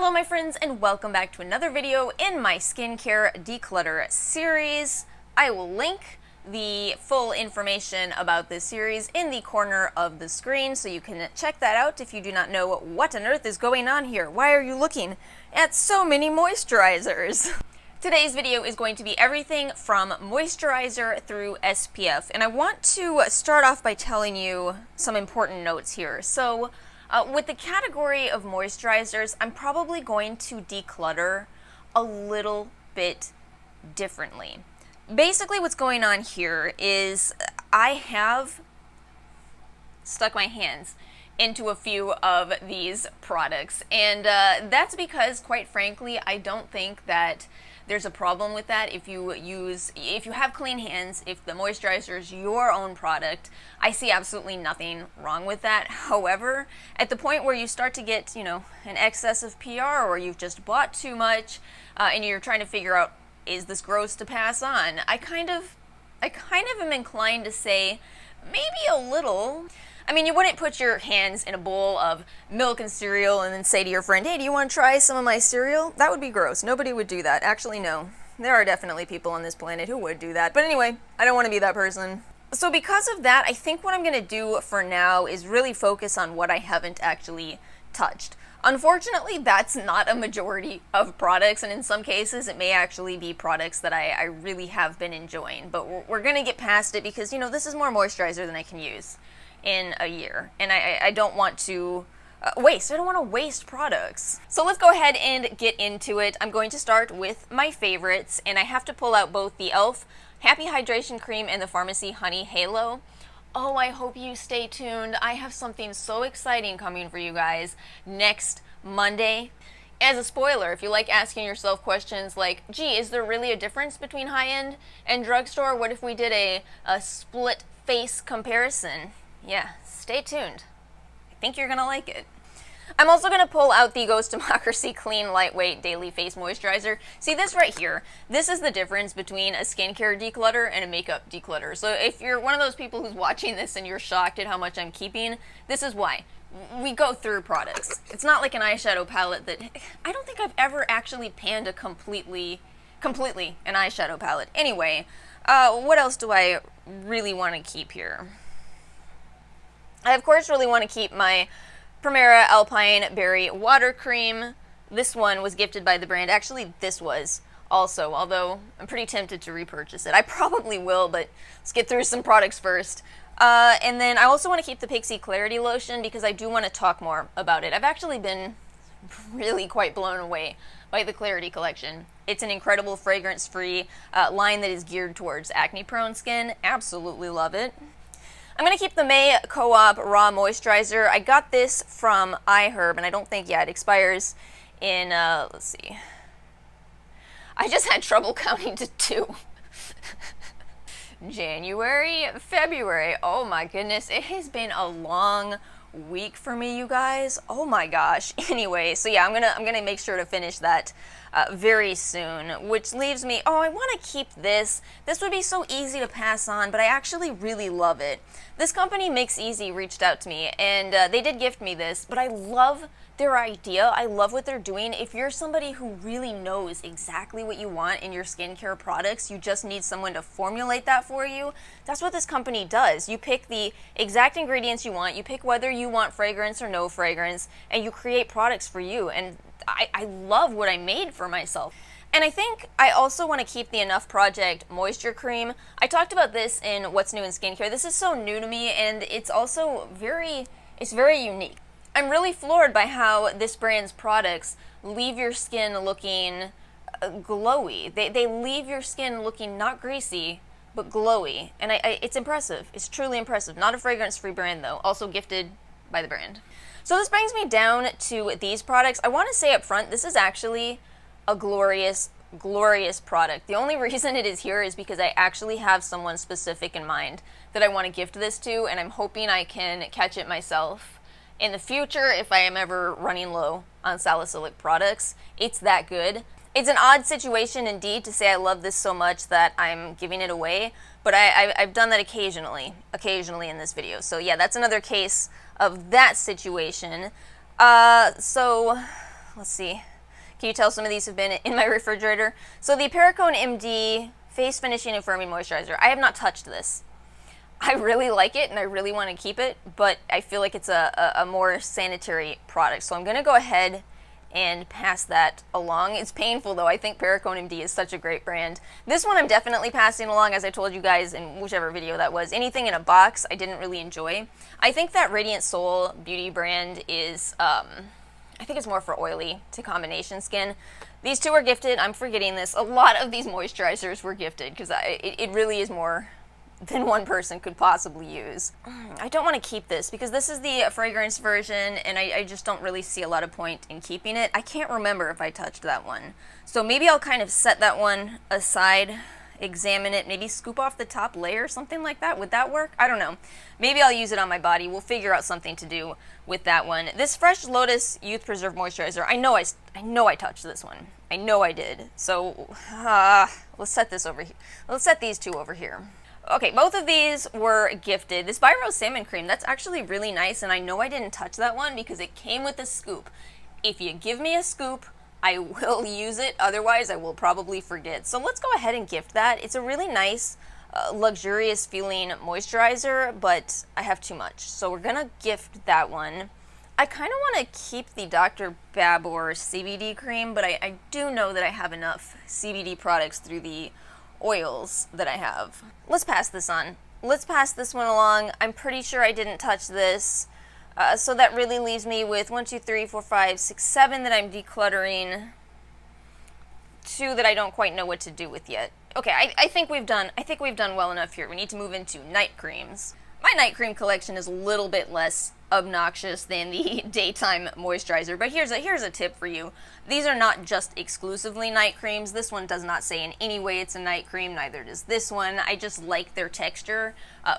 Hello my friends, and welcome back to another video in my skincare declutter series. I will link the full information about this series in the corner of the screen so you can check that out if you do not know what on earth is going on here. Why are you looking at so many moisturizers? Today's video is going to be everything from moisturizer through SPF, and I want to start off by telling you some important notes here. So with the category of moisturizers, I'm probably going to declutter a little bit differently. Basically what's going on here is I have stuck my hands into a few of these products, and that's because, quite frankly, I don't think that there's a problem with that. If you have clean hands, if the moisturizer is your own product, I see absolutely nothing wrong with that. However, at the point where you start to get, an excess of PR, or you've just bought too much, and you're trying to figure out, is this gross to pass on? I kind of am inclined to say maybe a little. I mean, you wouldn't put your hands in a bowl of milk and cereal and then say to your friend, hey, do you want to try some of my cereal? That would be gross. Nobody would do that. Actually, no. There are definitely people on this planet who would do that. But anyway, I don't want to be that person. So because of that, I think what I'm going to do for now is really focus on what I haven't actually touched. Unfortunately, that's not a majority of products, and in some cases it may actually be products that I really have been enjoying. But we're going to get past it because, this is more moisturizer than I can use in a year, and I don't want to waste. I don't want to waste products. So let's go ahead and get into it. I'm going to start with my favorites, and I have to pull out both the e.l.f. Happy Hydration Cream and the Pharmacy Honey Halo. Oh, I hope you stay tuned. I have something so exciting coming for you guys next Monday. As a spoiler, if you like asking yourself questions like, gee, is there really a difference between high-end and drugstore? What if we did a split face comparison? Yeah, stay tuned. I think you're gonna like it. I'm also gonna pull out the Ghost Democracy Clean Lightweight Daily Face Moisturizer. See this right here? This is the difference between a skincare declutter and a makeup declutter. So if you're one of those people who's watching this and you're shocked at how much I'm keeping, this is why. We go through products. It's not like an eyeshadow palette that I don't think I've ever actually panned a completely an eyeshadow palette. Anyway, what else do I really want to keep here? I, of course, really want to keep my Primera Alpine Berry Water Cream. This one was gifted by the brand. Actually, this was also, although I'm pretty tempted to repurchase it. I probably will, but let's get through some products first. And then I also want to keep the Pixie Clarity Lotion because I do want to talk more about it. I've actually been really quite blown away by the Clarity collection. It's an incredible fragrance-free line that is geared towards acne-prone skin. Absolutely love it. I'm going to keep the May Co-op Raw Moisturizer. I got this from iHerb, and I don't think, it expires in, let's see. I just had trouble counting to 2. January, February. Oh my goodness, it has been a long week for me, you guys. Oh my gosh. Anyway, so yeah, I'm gonna make sure to finish that very soon, which leaves me, I want to keep this. This would be so easy to pass on, but I actually really love it. This company, Mix Easy, reached out to me, and they did gift me this, but I love their idea. I love what they're doing. If you're somebody who really knows exactly what you want in your skincare products, you just need someone to formulate that for you, that's what this company does. You pick the exact ingredients you want, you pick whether you want fragrance or no fragrance, and you create products for you, and I love what I made for myself. And I think I also want to keep the Enough Project Moisture Cream. I talked about this in What's New in Skincare. This is so new to me, and it's also very unique. I'm really floored by how this brand's products leave your skin looking glowy. They leave your skin looking not greasy, but glowy. And it's impressive. It's truly impressive. Not a fragrance-free brand, though. Also gifted by the brand. So this brings me down to these products. I want to say up front, this is actually a glorious product. The only reason it is here is because I actually have someone specific in mind that I want to gift this to, and I'm hoping I can catch it myself in the future if I am ever running low on salicylic products. It's that good. It's an odd situation indeed to say I love this so much that I'm giving it away, but I've done that occasionally in this video. So yeah, that's another case of that situation. So let's see. Can you tell some of these have been in my refrigerator? So the Perricone MD Face Finishing and Firming Moisturizer. I have not touched this. I really like it and I really want to keep it, but I feel like it's a more sanitary product. So I'm going to go ahead and pass that along. It's painful though. I think Perricone MD is such a great brand. This one I'm definitely passing along, as I told you guys in whichever video that was. Anything in a box I didn't really enjoy. I think that Radiant Soul beauty brand is, I think it's more for oily to combination skin. These two were gifted. I'm forgetting this. A lot of these moisturizers were gifted because it really is more than one person could possibly use. I don't want to keep this because this is the fragrance version and I just don't really see a lot of point in keeping it. I can't remember if I touched that one. So maybe I'll kind of set that one aside, examine it, maybe scoop off the top layer, something like that. Would that work? I don't know. Maybe I'll use it on my body. We'll figure out something to do with that one. This Fresh Lotus Youth Preserve Moisturizer, I know I touched this one. I know I did. So let's set this over here. Let's set these two over here. Okay, both of these were gifted. This Biro Salmon Cream, that's actually really nice, and I know I didn't touch that one because it came with a scoop. If you give me a scoop, I will use it. Otherwise, I will probably forget. So let's go ahead and gift that. It's a really nice, luxurious feeling moisturizer, but I have too much. So we're going to gift that one. I kind of want to keep the Dr. Babor CBD cream, but I do know that I have enough CBD products through the oils that I have. Let's pass this on. Let's pass this one along. I'm pretty sure I didn't touch this. So that really leaves me with 1, 2, 3, 4, 5, 6, 7 that I'm decluttering. 2 that I don't quite know what to do with yet. Okay, I think we've done well enough here. We need to move into night creams. My night cream collection is a little bit less obnoxious than the daytime moisturizer, but here's a tip for you. These are not just exclusively night creams. This one does not say in any way it's a night cream, neither does this one. I just like their texture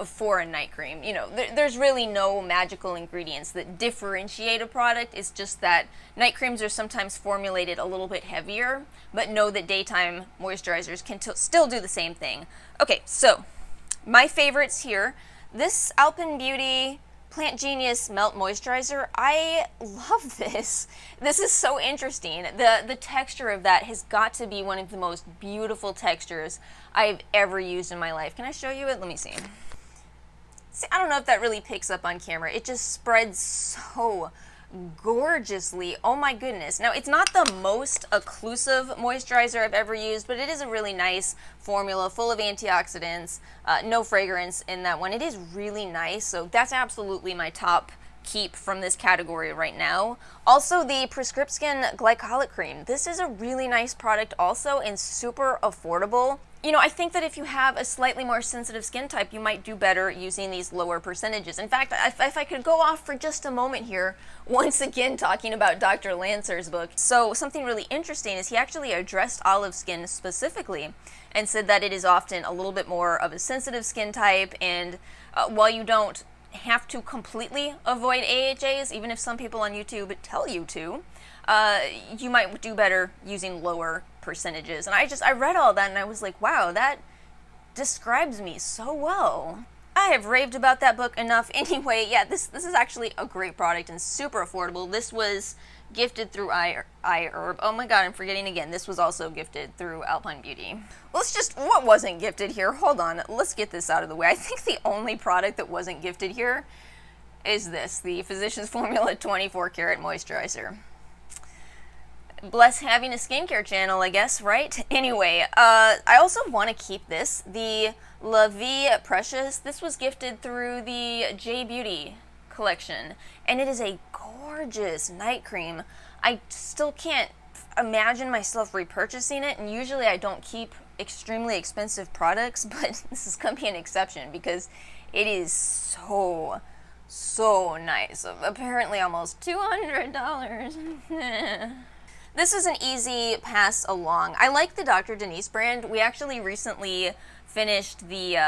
for a night cream. You know, there's really no magical ingredients that differentiate a product. It's just that night creams are sometimes formulated a little bit heavier, but know that daytime moisturizers can still do the same thing. Okay, so my favorites here. This Alpen Beauty Plant Genius Melt Moisturizer, I love this. This is so interesting. The texture of that has got to be one of the most beautiful textures I've ever used in my life. Can I show you it? Let me see. See, I don't know if that really picks up on camera. It just spreads so gorgeously. Oh my goodness. Now, it's not the most occlusive moisturizer I've ever used, but it is a really nice formula full of antioxidants, no fragrance in that one. It is really nice, so that's absolutely my top keep from this category right now. Also, the Prescripskin Glycolic Cream. This is a really nice product also and super affordable. You know, I think that if you have a slightly more sensitive skin type, you might do better using these lower percentages. In fact, if I could go off for just a moment here, once again talking about Dr. Lancer's book. So something really interesting is he actually addressed olive skin specifically and said that it is often a little bit more of a sensitive skin type, and while you don't have to completely avoid AHAs, even if some people on YouTube tell you to, you might do better using lower percentages. And I read all that and I was like, wow, that describes me so well. I have raved about that book enough. Anyway, yeah, this is actually a great product and super affordable. This was gifted through iHerb. Oh my god, I'm forgetting again. This was also gifted through Alpine Beauty. What wasn't gifted here? Hold on, let's get this out of the way. I think the only product that wasn't gifted here is this, the Physicians Formula 24 Karat Moisturizer. Bless having a skincare channel, I guess, right? Anyway, I also want to keep this, the La Vie Precious. This was gifted through the J Beauty collection, and it is a gorgeous night cream. I still can't imagine myself repurchasing it, and usually I don't keep extremely expensive products, but this is going to be an exception because it is so nice. Apparently almost $200. This is an easy pass along. I like the Dr. Denise brand. We actually recently finished the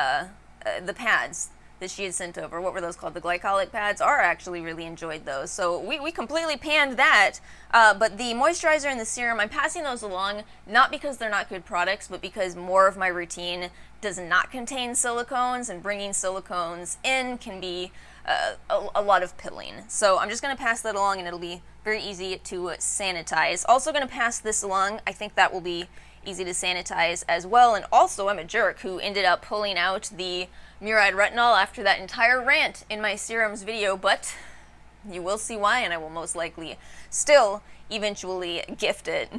pads that she had sent over. What were those called? The glycolic pads. I actually really enjoyed those. So we completely panned that. But the moisturizer and the serum, I'm passing those along, not because they're not good products, but because more of my routine does not contain silicones, and bringing silicones in can be a lot of pilling. So I'm just going to pass that along, and it'll be very easy to sanitize. Also going to pass this along. I think that will be easy to sanitize as well. And also, I'm a jerk who ended up pulling out the muride retinol after that entire rant in my serums video, but you will see why, and I will most likely still eventually gift it.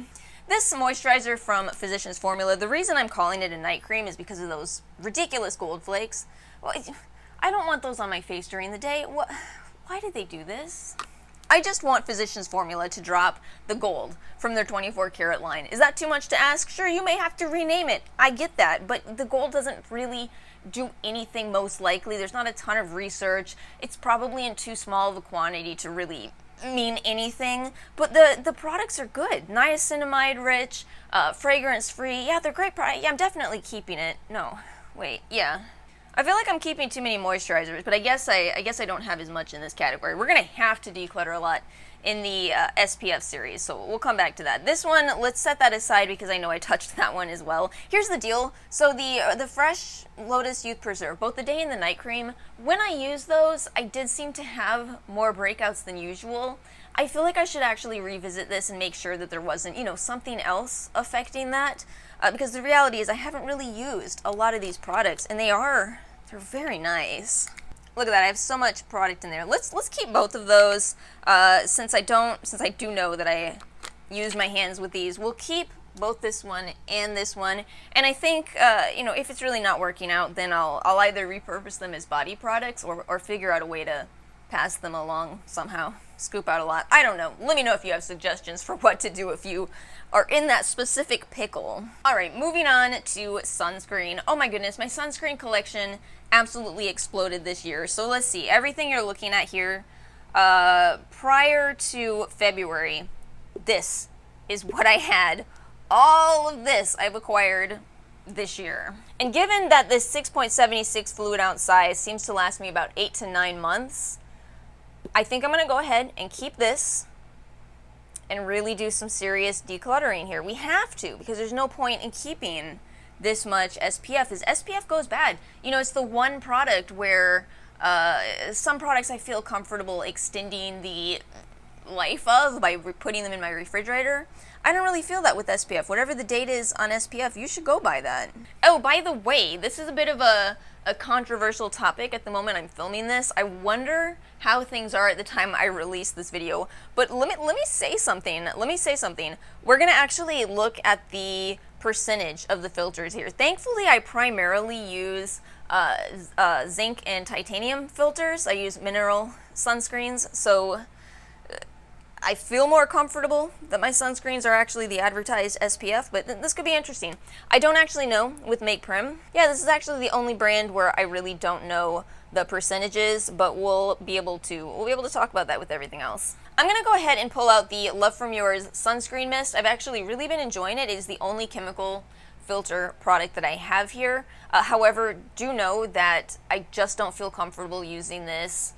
This moisturizer from Physicians Formula, the reason I'm calling it a night cream is because of those ridiculous gold flakes. Well, I don't want those on my face during the day. Why did they do this? I just want Physicians Formula to drop the gold from their 24 karat line. Is that too much to ask? Sure, you may have to rename it. I get that, but the gold doesn't really do anything most likely. There's not a ton of research. It's probably in too small of a quantity to really mean anything, but the products are good. Niacinamide rich, fragrance free. Yeah, they're great products. Yeah, I'm definitely keeping it. No, wait, yeah. I feel like I'm keeping too many moisturizers, but I guess I don't have as much in this category. We're gonna have to declutter a lot in the SPF series, so we'll come back to that. This one, let's set that aside because I know I touched that one as well. Here's the deal. So the Fresh Lotus Youth Preserve, both the day and the night cream, when I use those, I did seem to have more breakouts than usual. I feel like I should actually revisit this and make sure that there wasn't, something else affecting that, because the reality is I haven't really used a lot of these products, and they're very nice. Look at that, I have so much product in there. Let's keep both of those, since I do know that I use my hands with these. We'll keep both this one and this one, and I think, if it's really not working out, then I'll either repurpose them as body products or figure out a way to pass them along somehow. Scoop out a lot. I don't know. Let me know if you have suggestions for what to do if you are in that specific pickle. Alright, moving on to sunscreen. Oh my goodness, my sunscreen collection absolutely exploded this year. So let's see, everything you're looking at here, prior to February, this is what I had. All of this I've acquired this year. And given that this 6.76 fluid ounce size seems to last me about 8 to 9 months, I think I'm going to go ahead and keep this and really do some serious decluttering here. We have to, because there's no point in keeping this much SPF, as SPF goes bad. It's the one product where some products I feel comfortable extending the life of by putting them in my refrigerator. I don't really feel that with SPF. Whatever the date is on SPF, you should go by that. Oh, by the way, this is a bit of a controversial topic at the moment I'm filming this. I wonder how things are at the time I release this video. But let me say something. We're gonna actually look at the percentage of the filters here. Thankfully, I primarily use zinc and titanium filters. I use mineral sunscreens, so I feel more comfortable that my sunscreens are actually the advertised SPF, but this could be interesting. I don't actually know with Make Prim. Yeah, this is actually the only brand where I really don't know the percentages, but we'll be able to talk about that with everything else. I'm gonna go ahead and pull out the Love From Yours sunscreen mist. I've actually really been enjoying it. It is the only chemical filter product that I have here. However, do know that I just don't feel comfortable using this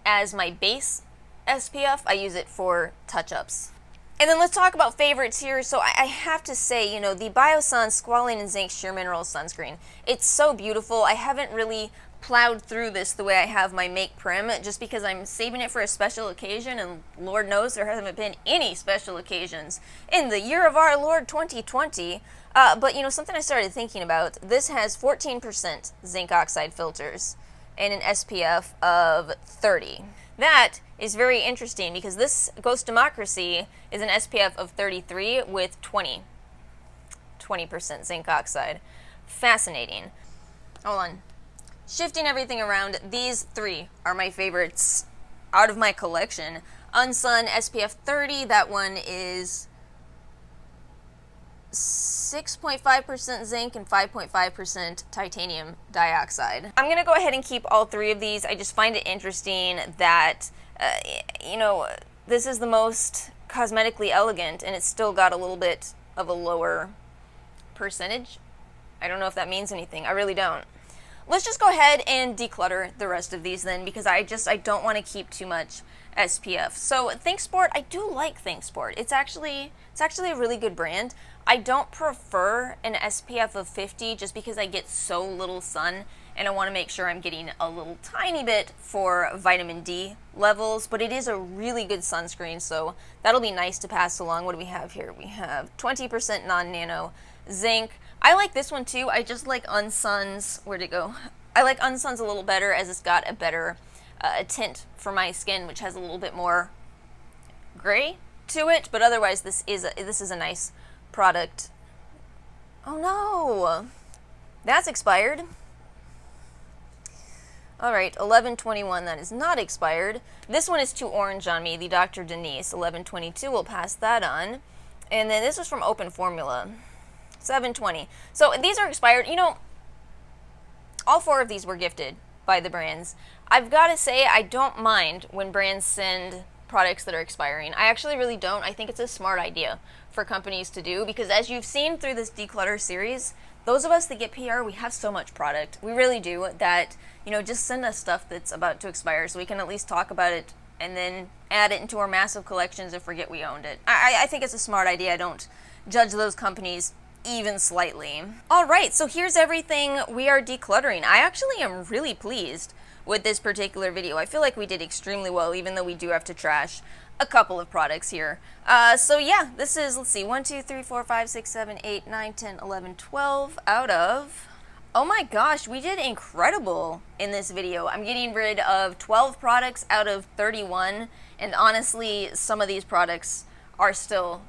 as my base SPF. I use it for touch-ups. And then let's talk about favorites here. So I have to say, the Biosun Squalane and Zinc Sheer Mineral Sunscreen. It's so beautiful. I haven't really plowed through this the way I have my Make Prim, just because I'm saving it for a special occasion, and Lord knows there haven't been any special occasions in the year of our Lord 2020. But something I started thinking about, this has 14% zinc oxide filters and an SPF of 30. That is very interesting because this Ghost Democracy is an SPF of 33 with 20% zinc oxide. Fascinating. Hold on. Shifting everything around, these three are my favorites out of my collection. Unsun SPF 30, that one is 6.5% zinc and 5.5% titanium dioxide. I'm going to go ahead and keep all three of these. I just find it interesting that, this is the most cosmetically elegant, and it's still got a little bit of a lower percentage. I don't know if that means anything. I really don't. Let's just go ahead and declutter the rest of these then, because I don't want to keep too much SPF. So ThinkSport, I do like ThinkSport. It's actually a really good brand. I don't prefer an SPF of 50 just because I get so little sun and I want to make sure I'm getting a little tiny bit for vitamin D levels, but it is a really good sunscreen, so that'll be nice to pass along. What do we have here? We have 20% non-nano zinc. I like this one too. I just like Unsun's, where'd it go? I like Unsun's a little better as it's got a better tint for my skin, which has a little bit more gray to it, but otherwise this is a nice product. Oh no, that's expired. Alright, 11/21, that is not expired. This one is too orange on me, the Dr. Denise, 11/22, we'll pass that on. And then this was from Open Formula, 7/20. So these are expired. You know, all 4 of these were gifted by the brands. I've got to say, I don't mind when brands send products that are expiring. I actually really don't. I think it's a smart idea for companies to do, because as you've seen through this Declutter series, those of us that get PR, we have so much product. We really do, that, you know, just send us stuff that's about to expire so we can at least talk about it and then add it into our massive collections and forget we owned it. I think it's a smart idea. I don't judge those companies even slightly. Alright, so here's everything we are decluttering. I actually am really pleased with this particular video. I feel like we did extremely well, even though we do have to trash a couple of products here. So yeah, this is, let's see, 1, 2, 3, 4, 5, 6, 7, 8, 9, 10, 11, 12 out of... Oh my gosh, we did incredible in this video. I'm getting rid of 12 products out of 31, and honestly, some of these products are still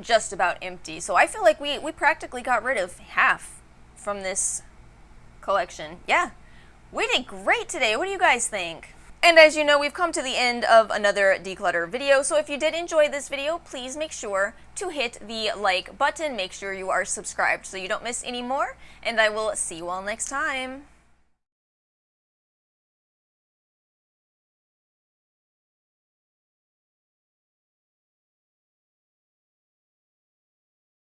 just about empty. So I feel like we practically got rid of half from this collection. Yeah, we did great today. What do you guys think? And as you know, we've come to the end of another declutter video, so if you did enjoy this video, please make sure to hit the like button, make sure you are subscribed so you don't miss any more, and I will see you all next time.